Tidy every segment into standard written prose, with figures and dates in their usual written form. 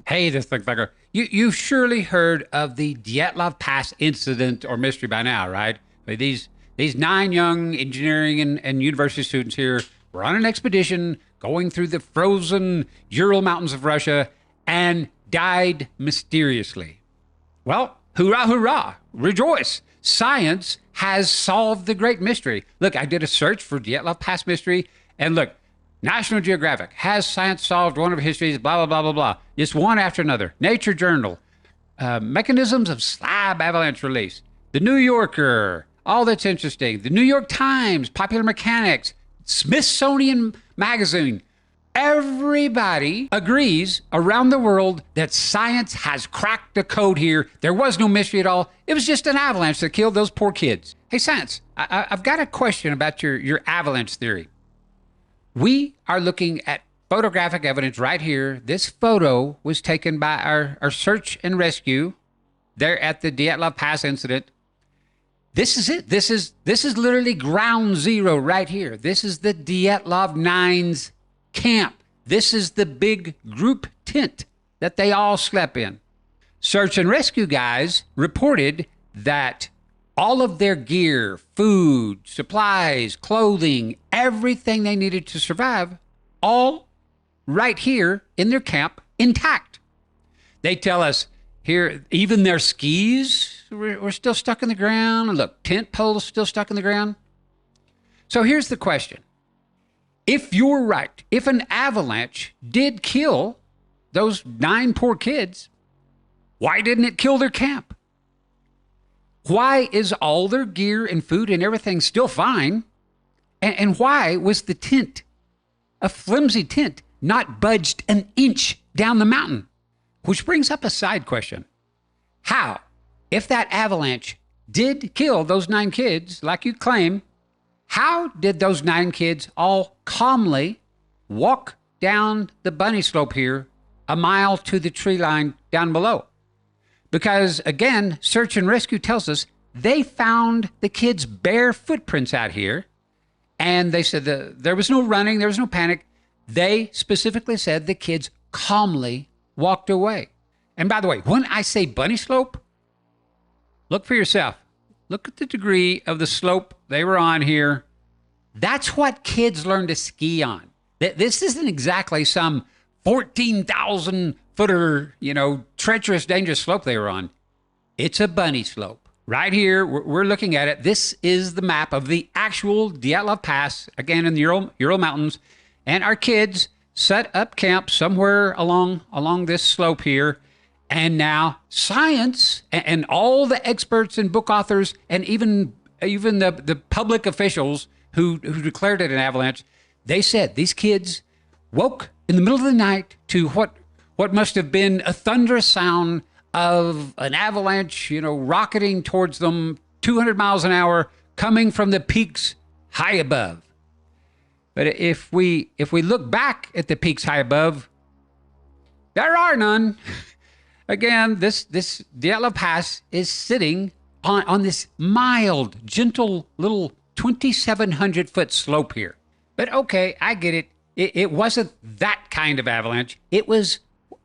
Hey, this looks like a. You've surely heard of the Dyatlov Pass incident or mystery by now, right? I mean, these nine young engineering and university students here were on an expedition going through the frozen Ural Mountains of Russia and died mysteriously. Well, hurrah, hurrah, rejoice. Science has solved the great mystery. Look, I did a search for Dyatlov Pass mystery, and look, National Geographic, has science solved one of history's blah, blah, blah, blah, blah. Just one after another. Nature Journal, mechanisms of slab avalanche release. The New Yorker, all that's interesting. The New York Times, Popular Mechanics, Smithsonian Magazine. Everybody agrees around the world that science has cracked the code here. There was no mystery at all. It was just an avalanche that killed those poor kids. Hey, science, I've got a question about your avalanche theory. We are looking at photographic evidence right here. This photo was taken by our search and rescue there at the Dyatlov Pass incident. This is it. This is literally ground zero right here. This is the Dyatlov Nines camp. This is the big group tent that they all slept in. Search and rescue guys reported that all of their gear, food, supplies, clothing, everything they needed to survive, all right here in their camp, intact. They tell us here, even their skis were still stuck in the ground. Look, tent poles still stuck in the ground. So here's the question. If you're right, if an avalanche did kill those 9 poor kids, why didn't it kill their camp? Why is all their gear and food and everything still fine? And why was the tent, a flimsy tent, not budged an inch down the mountain? Which brings up a side question. How, if that avalanche did kill those 9 kids, like you claim, how did those 9 kids all calmly walk down the bunny slope here a mile to the tree line down below? Because, again, search and rescue tells us they found the kids' bare footprints out here, and they said there was no running, there was no panic. They specifically said the kids calmly walked away. And by the way, when I say bunny slope, look for yourself. Look at the degree of the slope they were on here. That's what kids learn to ski on. This isn't exactly some 14,000 footer, treacherous, dangerous slope they were on. It's a bunny slope. Right here, we're looking at it. This is the map of the actual Dyatlov Pass, again in the Ural Mountains. And our kids set up camp somewhere along this slope here. And now science and all the experts and book authors and even the public officials who declared it an avalanche, they said these kids woke in the middle of the night to what must have been a thunderous sound of an avalanche, rocketing towards them 200 miles an hour coming from the peaks high above. But if we look back at the peaks high above, there are none. Again, this Dyatlov Pass is sitting on this mild, gentle little 2,700 foot slope here. But okay, I get it. It wasn't that kind of avalanche. It was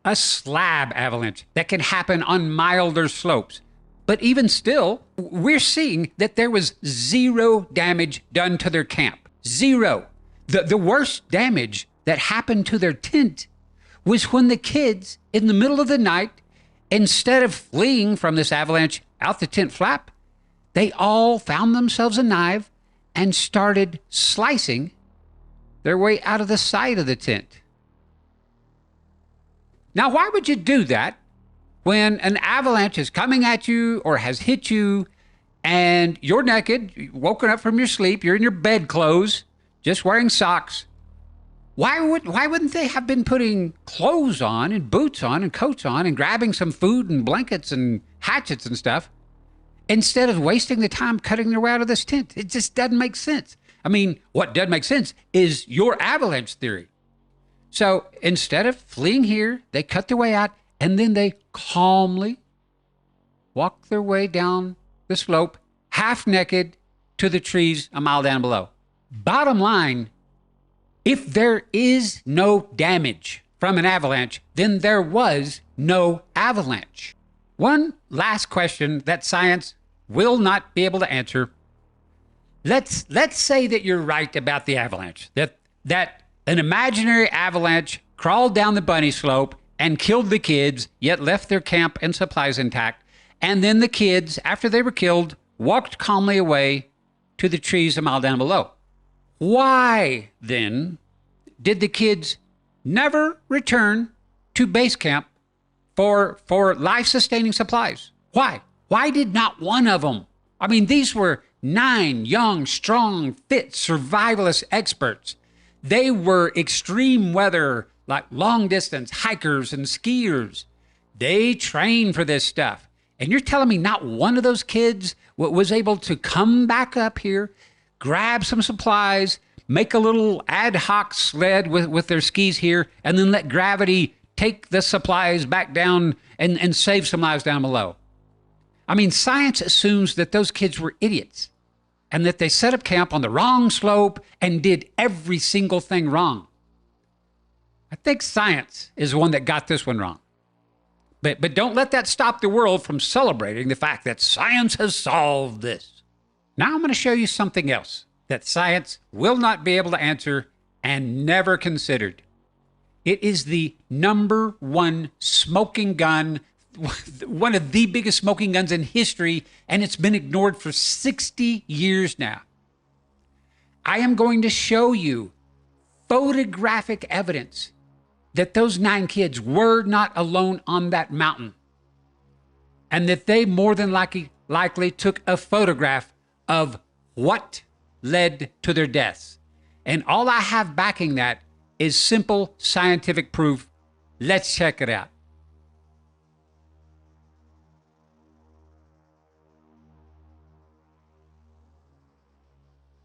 a slab avalanche that can happen on milder slopes. But even still, we're seeing that there was 0 damage done to their camp. 0. The worst damage that happened to their tent was when the kids, in the middle of the night, instead of fleeing from this avalanche out the tent flap, they all found themselves a knife and started slicing their way out of the side of the tent. Now, why would you do that when an avalanche is coming at you or has hit you and you're naked, woken up from your sleep, you're in your bedclothes, just wearing socks? Why wouldn't they have been putting clothes on and boots on and coats on and grabbing some food and blankets and hatchets and stuff instead of wasting the time cutting their way out of this tent? It just doesn't make sense. I mean, what does make sense is your avalanche theory. So instead of fleeing here, they cut their way out and then they calmly walk their way down the slope, half naked, to the trees a mile down below. Bottom line, if there is no damage from an avalanche, then there was no avalanche. One last question that science will not be able to answer. Let's say that you're right about the avalanche, that an imaginary avalanche crawled down the bunny slope and killed the kids, yet left their camp and supplies intact. And then the kids, after they were killed, walked calmly away to the trees a mile down below. Why, then, did the kids never return to base camp for life-sustaining supplies? Why? Why did not one of them? I mean, these were 9 young, strong, fit survivalist experts. They were extreme weather, like long-distance hikers and skiers. They trained for this stuff. And you're telling me not one of those kids was able to come back up here, grab some supplies, make a little ad hoc sled with their skis here, and then let gravity take the supplies back down and save some lives down below? I mean, science assumes that those kids were idiots and that they set up camp on the wrong slope and did every single thing wrong. I think science is the one that got this one wrong. But don't let that stop the world from celebrating the fact that science has solved this. Now I'm going to show you something else that science will not be able to answer and never considered. It is the #1 smoking gun, one of the biggest smoking guns in history, and it's been ignored for 60 years now. I am going to show you photographic evidence that those 9 kids were not alone on that mountain, and that they more than likely took a photograph of what led to their deaths. And all I have backing that is simple scientific proof. Let's check it out.